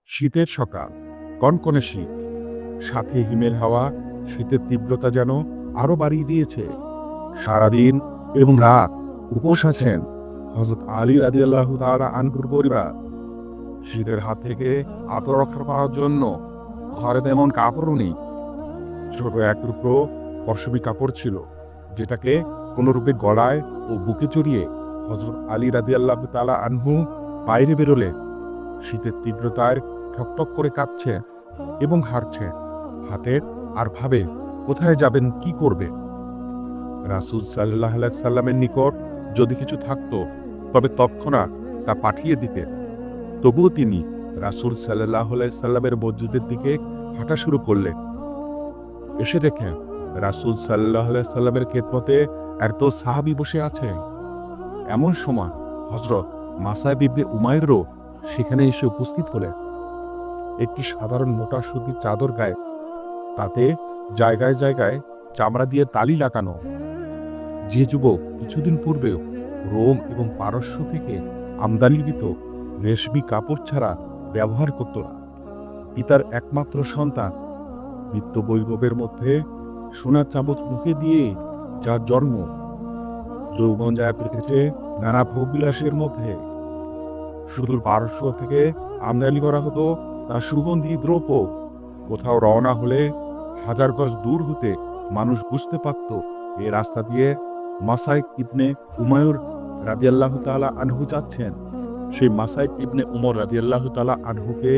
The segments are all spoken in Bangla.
শীতের সকাল, কনকনে শীত, সাথে হিমেল হাওয়া শীতের তীব্রতা যেন আরো বাড়িয়ে দিয়েছে। সারাদিন এবং রাত উপোস আছেন হযরত আলী রাদিয়াল্লাহু তাআলা আনহুর পরিবার। শীতের হাত থেকে আত্মরক্ষা পাওয়ার জন্য ঘরে তেমন কাপড়ও নেই। ছোট এক টুকরো পশমি কাপড় ছিল, যেটাকে কোনরূপে গলায় ও বুকে জড়িয়ে হযরত আলী রাদিয়াল্লাহু তাআলা আনহু বাইরে বেরোলে। শীতের তীব্রতায় ঠকঠক করে কাঁপছে এবং হাঁটছে, হাঁটে আর ভাবে কোথায় যাবেন, কি করবে। রাসূল সাল্লাল্লাহু আলাইহি সাল্লামের নিকট যদি কিছু থাকতো তবে তৎক্ষণাৎ তা পাঠিয়ে দিতেন। তবুও তিনি রাসূল সাল্লাল্লাহু আলাইহি সাল্লামের মসজিদের দিকে হাঁটা শুরু করলেন। এসে দেখেন রাসূল সাল্লাল্লাহু আলাইহি সাল্লামের খেদমতে একদল সাহাবী বসে আছে। এমন সময় হযরত মাসআব ইবনে উমাইরও সেখানে এসে উপস্থিত হলেন। একটি সাধারণ মোটা সুতির চাদর গায়ে, তাতে জায়গায় জায়গায় চামড়া দিয়ে তালি লাগানো। যে যুবক কিছুদিন পূর্বেও রোম এবং পারস্য থেকে আমদানিকৃত রেশমি কাপড় ছাড়া ব্যবহার করত না। পিতার একমাত্র সন্তান, নিত্য বৈভবের মধ্যে সোনার চামচ মুখে দিয়ে যার জন্ম, যৌবন যায় পেটেছে নানা ভোগবিলাসের মধ্যে। সুদূর পারস্য থেকে আমদানি করা হতো তার সুগন্ধি দ্রব্য। কোথাও রওনা হলে হাজার গজ দূর হতে মানুষ বুঝতে পারত এই রাস্তা দিয়ে মাসআব ইবনে উমাইর রাদিয়াল্লাহু তাআলা আনহু যাচ্ছেন। সেই মাসআব ইবনে উমর রাদিয়াল্লাহু তাআলা আনহুকে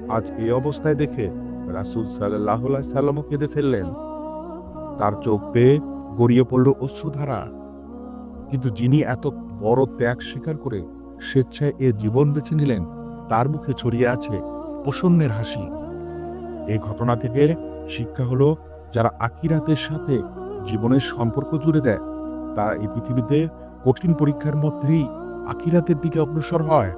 আজ এই অবস্থায় দেখে রাসূল সাল্লাল্লাহু আলাইহি সাল্লামও কেঁদে ফেললেন। তার চোখ বেয়ে গড়িয়ে পড়ল অশ্রুধারা। কিন্তু যিনি এত বড় ত্যাগ স্বীকার করে স্বেচ্ছায় এ জীবন বেছে নিলেন, তার মুখে ছড়িয়ে আছে প্রসন্নের হাসি। এই ঘটনা থেকে শিক্ষা হলো, যারা আখিরাতের সাথে জীবনের সম্পর্ক জুড়ে দেয়, তারা এই পৃথিবীতে কঠিন পরীক্ষার মধ্যেই আখিরাতের দিকে অগ্রসর হয়।